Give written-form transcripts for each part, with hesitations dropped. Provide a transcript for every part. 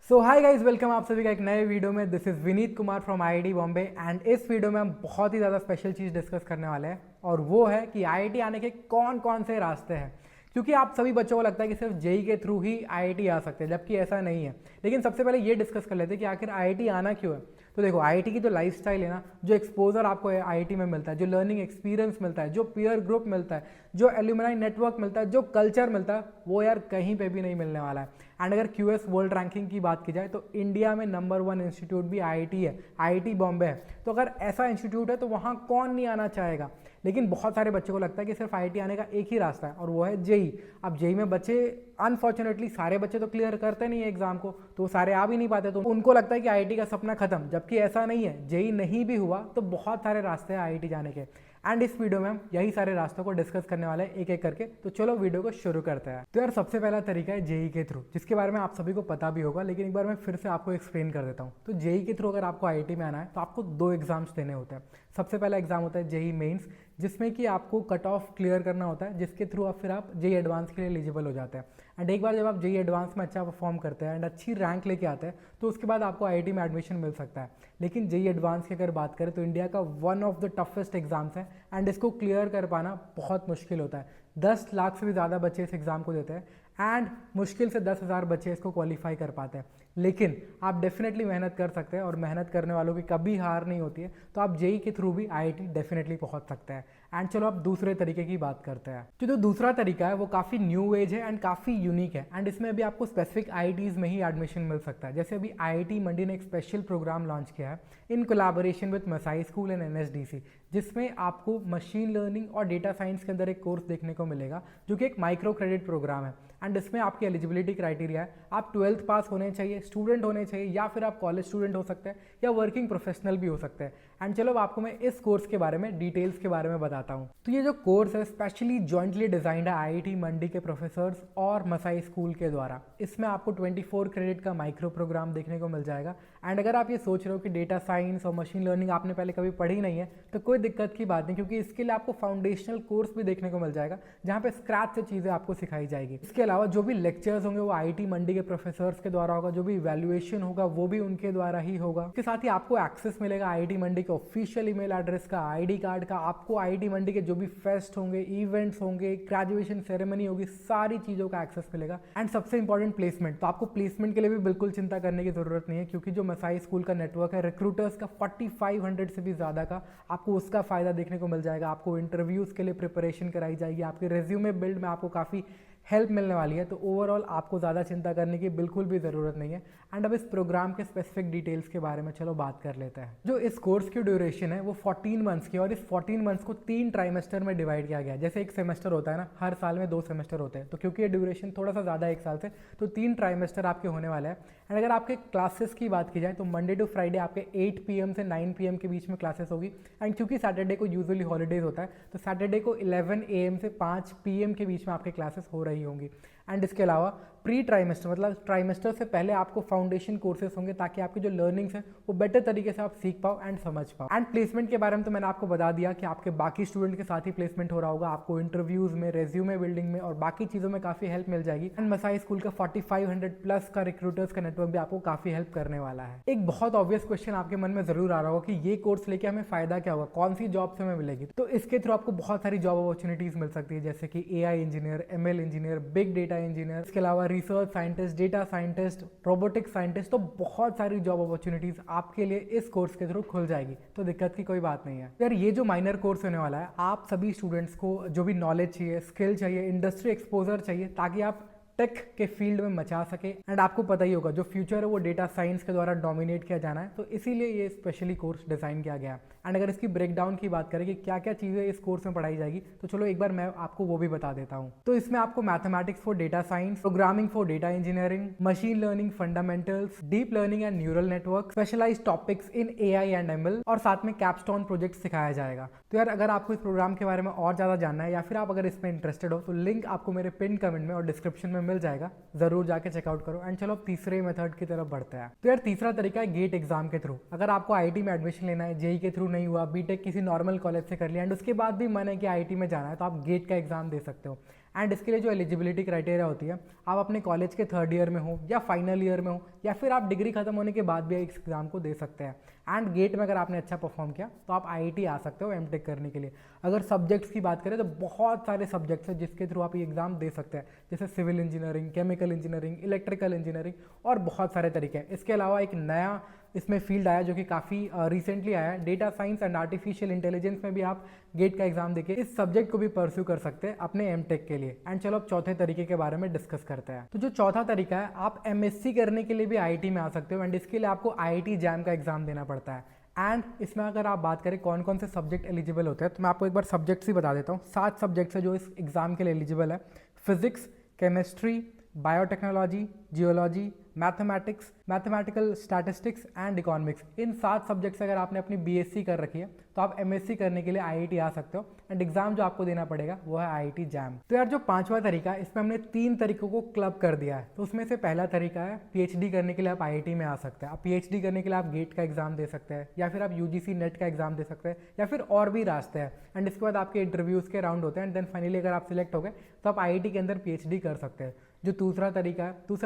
सो hi guys, welcome आप सभी का एक नए वीडियो में। This is Vineet Kumar from IIT Bombay and इस वीडियो में हम बहुत ही ज़्यादा स्पेशल चीज़ डिस्कस करने वाले हैं और वो है कि आईआईटी आने के कौन कौन से रास्ते हैं। क्योंकि आप सभी बच्चों को लगता है कि सिर्फ जेई के थ्रू ही आईआईटी आ सकते हैं, जबकि ऐसा नहीं है। लेकिन सबसे पहले ये डिस्कस कर लेते हैं कि आखिर आईआईटी आना क्यों है। तो देखो, आईआईटी की जो लाइफस्टाइल है ना, जो एक्सपोजर आपको आईआईटी में मिलता है, जो लर्निंग एक्सपीरियंस मिलता है, जो पीयर ग्रुप मिलता है, जो एल्यूमिनाई नेटवर्क मिलता है, जो कल्चर मिलता है, वो यार कहीं पे भी नहीं मिलने वाला है। एंड अगर क्यूएस वर्ल्ड रैंकिंग की बात की जाए तो इंडिया में नंबर 1 इंस्टीट्यूट भी आईआईटी है, आईआईटी बॉम्बे है। तो अगर ऐसा इंस्टीट्यूट है तो वहाँ कौन नहीं आना चाहेगा। लेकिन बहुत सारे बच्चों को लगता है कि सिर्फ आईआईटी आने का एक ही रास्ता है और वो है जेई। अब जेई में बच्चे अनफॉर्चुनेटली सारे बच्चे तो क्लियर करते नहीं है एग्जाम को, तो वो सारे आ भी नहीं पाते, तो उनको लगता है कि आईआईटी का सपना खत्म, जबकि ऐसा नहीं है। जेई नहीं भी हुआ तो बहुत सारे रास्ते हैं आईआईटी जाने के एंड इस वीडियो में हम यही सारे रास्तों को डिस्कस करने वाले हैं एक एक करके। तो चलो वीडियो को शुरू करते हैं। तो यार सबसे पहला तरीका है जेई के थ्रू, जिसके बारे में आप सभी को पता भी होगा, लेकिन एक बार मैं फिर से आपको एक्सप्लेन कर देता हूँ। तो जेई के थ्रू अगर आपको आईआईटी में आना है तो आपको 2 एग्जाम्स देने होते हैं। सबसे पहला एग्जाम होता है जेई मेंस, जिसमें कि आपको कट ऑफ क्लियर करना होता है, जिसके थ्रू आप जेई एडवांस के लिए एलिजिबल हो जाते हैं। एंड एक बार जब आप जेई एडवांस में अच्छा परफॉर्म करते हैं एंड अच्छी रैंक लेके आते हैं तो उसके बाद आपको आईआईटी में एडमिशन मिल सकता है। लेकिन जेई एडवांस की अगर बात करें तो इंडिया का one of the toughest exams है एंड इसको क्लियर कर पाना बहुत मुश्किल होता है। 10 लाख से भी ज़्यादा बच्चे इस एग्ज़ाम को देते हैं एंड मुश्किल से 10,000 बच्चे इसको क्वालिफाई कर पाते हैं। लेकिन आप डेफिनेटली मेहनत कर सकते हैं और मेहनत करने वालों की कभी हार नहीं होती है, तो आप जेई के थ्रू भी आईआईटी डेफिनेटली पहुंच सकते हैं। एंड चलो अब दूसरे तरीके की बात करते हैं। जो दूसरा तरीका है वो काफ़ी न्यू एज है एंड काफ़ी यूनिक है एंड इसमें अभी आपको स्पेसिफिक आईआईटीज़ में ही एडमिशन मिल सकता है। जैसे अभी आईआईटी मंडी ने एक स्पेशल प्रोग्राम लॉन्च किया है in collaboration with Masai school and NSDC, जिसमें आपको मशीन लर्निंग और डेटा साइंस के अंदर एक कोर्स देखने को मिलेगा जो कि एक माइक्रो क्रेडिट प्रोग्राम है। एंड इसमें आपकी एलिजिबिलिटी क्राइटेरिया है, आप 12th पास होने चाहिए, स्टूडेंट होने चाहिए, या फिर आप कॉलेज स्टूडेंट हो सकते हैं या वर्किंग प्रोफेशनल भी हो सकते हैं। एंड चलो अब आपको मैं इस कोर्स के बारे में डिटेल्स के बारे में बताता हूँ। तो ये जो कोर्स है स्पेशली जॉइंटली डिजाइंड है आईआईटी मंडी के प्रोफेसर्स और मसाई स्कूल के द्वारा। इसमें आपको 24 क्रेडिट का माइक्रो प्रोग्राम देखने को मिल जाएगा। एंड अगर आप ये सोच रहे हो कि डेटा साइंस और मशीन लर्निंग आपने पहले कभी पढ़ी नहीं है तो कोई दिक्कत की बात नहीं, क्योंकि इसके लिए आपको फाउंडेशनल कोर्स भी देखने को मिल जाएगा जहाँ पे स्क्रैच से चीज़ें आपको सिखाई जाएगी। इसके अलावा जो भी लेक्चर्स होंगे वो आईआईटी मंडी के प्रोफेसर्स के द्वारा होगा, जो भी इवैल्यूएशन होगा वो भी उनके द्वारा ही होगा। इसके साथ ही आपको एक्सेस मिलेगा आईआईटी मंडी के ऑफिशियल ईमेल एड्रेस का, आईडी कार्ड का, आपको आईआईटी मंडी के जो भी फेस्ट होंगे, इवेंट्स होंगे, ग्रेजुएशन सेरेमनी होगी, सारी चीज़ों का एक्सेस मिलेगा। एंड सबसे इंपॉर्टेंट प्लेसमेंट, तो आपको प्लेसमेंट के लिए भी बिल्कुल चिंता करने की जरूरत नहीं है, क्योंकि जो मसाई स्कूल का नेटवर्क है रिक्रूटर्स का 4500 से भी ज़्यादा का, आपको उसका फ़ायदा देखने को मिल जाएगा। आपको इंटरव्यूज़ के लिए प्रिपरेशन कराई जाएगी, आपके रेज्यूमे बिल्ड में आपको काफ़ी हेल्प मिलने वाली है। तो ओवरऑल आपको ज़्यादा चिंता करने की बिल्कुल भी ज़रूरत नहीं है। एंड अब इस प्रोग्राम के स्पेसिफिक डिटेल्स के बारे में चलो बात कर लेते हैं। जो इस कोर्स की ड्यूरेशन है वो 14 मंथ्स की, और इस 14 मंथ्स को 3 ट्राइमेस्टर में डिवाइड किया गया है। जैसे एक सेमेस्टर होता है ना, हर साल में 2 सेमेस्टर होते हैं, तो क्योंकि ये ड्यूरेशन थोड़ा सा ज़्यादा है एक साल से, तो 3 ट्राइमेस्टर आपके होने वाले हैं। एंड अगर आपके क्लासेस की बात की जाए तो मंडे टू फ्राइडे आपके 8 PM से 9 PM के बीच में क्लासेस होगी। एंड क्योंकि सैटरडे को यूजुअली हॉलीडेज होता है तो सैटरडे को 11 AM से 5 PM के बीच में आपके क्लासेस हो रही होंगी। एंड इसके अलावा प्री ट्राइमेस्टर मतलब ट्राइमेस्टर से पहले आपको फाउंडेशन कोर्सेज होंगे, ताकि आपकी जो लर्निंग्स है वो बेटर तरीके से आप सीख पाओ एंड समझ पाओ। एंड प्लेसमेंट के बारे में तो मैंने आपको बता दिया कि आपके बाकी स्टूडेंट के साथ ही प्लेसमेंट हो रहा होगा, आपको इंटरव्यूज में, रेज्यूमे बिल्डिंग में और बाकी चीज़ों में काफ़ी हेल्प मिल जाएगी। एंड मसाई स्कूल का 4500 प्लस का रिक्रूटर्स का नेटवर्क भी आपको काफ़ी हेल्प करने वाला है। एक बहुत ऑब्वियस क्वेश्चन आपके मन में जरूर आ रहा होगा कि ये कोर्स लेके हमें फ़ायदा क्या होगा, कौन सी जॉब से हमें मिलेगी। तो इसके थ्रू आपको बहुत सारी जॉब अपॉर्चुनिटीज़ मिल सकती है, जैसे कि AI engineer, ML engineer, big data engineer, इसके अलावा research scientist, data scientist, robotics scientist. तो बहुत सारी जॉब अपॉर्चुनिटीज आपके लिए इस कोर्स के थ्रू खुल जाएगी, तो दिक्कत की कोई बात नहीं है। यार ये जो माइनर कोर्स होने वाला है, आप सभी स्टूडेंट्स को जो भी नॉलेज चाहिए, स्किल चाहिए, इंडस्ट्री एक्सपोजर चाहिए, ताकि आप टेक के फील्ड में मचा सके। एंड आपको पता ही होगा जो फ्यूचर है वो डेटा साइंस के द्वारा डोमिनेट किया जाना है, तो इसीलिए ये स्पेशली कोर्स डिज़ाइन किया गया है। एंड अगर इसकी ब्रेकडाउन की बात करें कि क्या क्या चीज़ें इस कोर्स में पढ़ाई जाएगी, तो चलो एक बार मैं आपको वो भी बता देता हूँ। तो इसमें आपको mathematics for data science, programming for data engineering, machine learning fundamentals, deep learning and neural network, specialise topics in AI and ML, और साथ में कैपस्टोन प्रोजेक्ट सिखाया जाएगा। तो यार अगर आपको इस प्रोग्राम के बारे में और ज़्यादा जानना है, या फिर आप अगर इसमें इंटरेस्टेड हो, तो लिंक आपको मेरे पिन कमेंट में और डिस्क्रिप्शन में मिल जाएगा, जरूर जाके चेकआउट करो। एंड चलो अब तीसरे मेथड की तरफ बढ़ते हैं। तो यार तीसरा तरीका है गेट एग्जाम के थ्रू। अगर आपको आईआईटी में एडमिशन लेना है, जेई के थ्रू नहीं हुआ, बीटेक किसी नॉर्मल कॉलेज से कर लिया एंड उसके बाद भी मन है कि आईआईटी में जाना है, तो आप गेट का एग्जाम दे सकते हो। एंड इसके लिए जो एलिजिबिलिटी क्राइटेरिया होती है, आप अपने कॉलेज के 3rd ईयर में हो या फाइनल ईयर में हो या फिर आप डिग्री खत्म होने के बाद भी इस एग्ज़ाम को दे सकते हैं। एंड गेट में अगर आपने अच्छा परफॉर्म किया तो आप IIT आ सकते हो एमटेक करने के लिए। अगर सब्जेक्ट्स की बात करें तो बहुत सारे सब्जेक्ट्स हैं जिसके थ्रू आप ये एग्ज़ाम दे सकते हैं, जैसे civil engineering, chemical engineering, electrical engineering और बहुत सारे तरीके हैं। इसके अलावा एक नया इसमें फील्ड आया जो कि काफ़ी रिसेंटली आया है, data science and artificial intelligence में भी आप गेट का एग्जाम देके इस सब्जेक्ट को भी परस्यू कर सकते हैं अपने एमटेक के लिए। एंड चलो अब चौथे तरीके के बारे में डिस्कस करते हैं। तो जो चौथा तरीका है, आप MSc करने के लिए भी IIT में आ सकते हो एंड इसके लिए आपको IIT जैम का एग्जाम देना पड़ता है। एंड इसमें अगर आप बात करें कौन कौन से सब्जेक्ट एलिजिबल होते हैं, तो मैं आपको एक बार सब्जेक्ट्स ही बता देता हूँ। 7 सब्जेक्ट्स है जो इस एग्जाम के लिए एलिजिबल है। Physics, chemistry, biotechnology, geology, mathematics, mathematical statistics and economics. In 7 subject से अगर आपने अपनी BSc कर रखी है तो आप MSc करने के लिए IIT आ सकते हो एंड एग्जाम जो आपको देना पड़ेगा वो है IIT जैम। तो यार जो 5वां तरीका है, इसमें हमने 3 तरीकों को क्लब कर दिया है। तो उसमें से पहला तरीका है PhD करने के लिए आप IIT में आ सकते हैं। आप PhD करने के लिए आप गेट का एग्जाम दे सकते हैं या फिर आप UGC नेट का एग्जाम दे सकते हैं या फिर और भी रास्ते हैं। एंड इसके बाद आपके इंटरव्यूज़ के राउंड होते हैं एंड देन फाइनली अगर आप सिलेक्ट हो गए तो आप IIT के अंदर PhD कर सकते हैं। जो दूसरा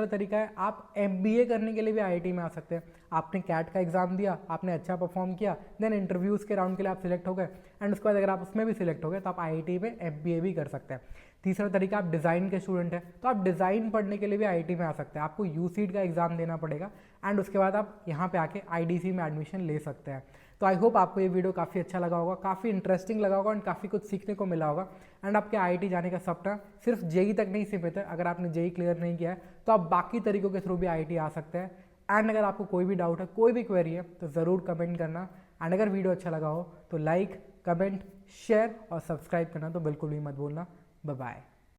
तरीका है आप MBA करने के लिए भी IIT में आ सकते हैं। आपने कैट का एग्जाम दिया, आपने अच्छा परफॉर्म किया, देन इंटरव्यूज़ के राउंड के लिए आप सिलेक्ट हो गए एंड उसके बाद अगर आप उसमें भी सिलेक्ट हो गए तो आप IIT में MBA भी कर सकते हैं। तीसरा तरीका, आप डिज़ाइन के स्टूडेंट हैं तो आप डिज़ाइन पढ़ने के लिए भी IIT में आ सकते हैं। आपको UCET का एग्ज़ाम देना पड़ेगा एंड उसके बाद आप यहाँ पे आके IDC में एडमिशन ले सकते हैं। तो आई होप आपको ये वीडियो काफ़ी अच्छा लगा होगा, काफ़ी इंटरेस्टिंग लगा होगा एंड काफ़ी कुछ सीखने को मिला होगा। एंड आपके IIT जाने का सपना सिर्फ JEE तक नहीं सीमित है। अगर आपने JEE क्लियर नहीं किया है तो आप बाकी तरीकों के थ्रू भी IIT आ सकते हैं। एंड अगर आपको कोई भी डाउट है, कोई भी क्वेरी है तो ज़रूर कमेंट करना। एंड अगर वीडियो अच्छा लगा हो तो लाइक, कमेंट, शेयर और सब्सक्राइब करना तो बिल्कुल भी मत भूलना। Bye bye.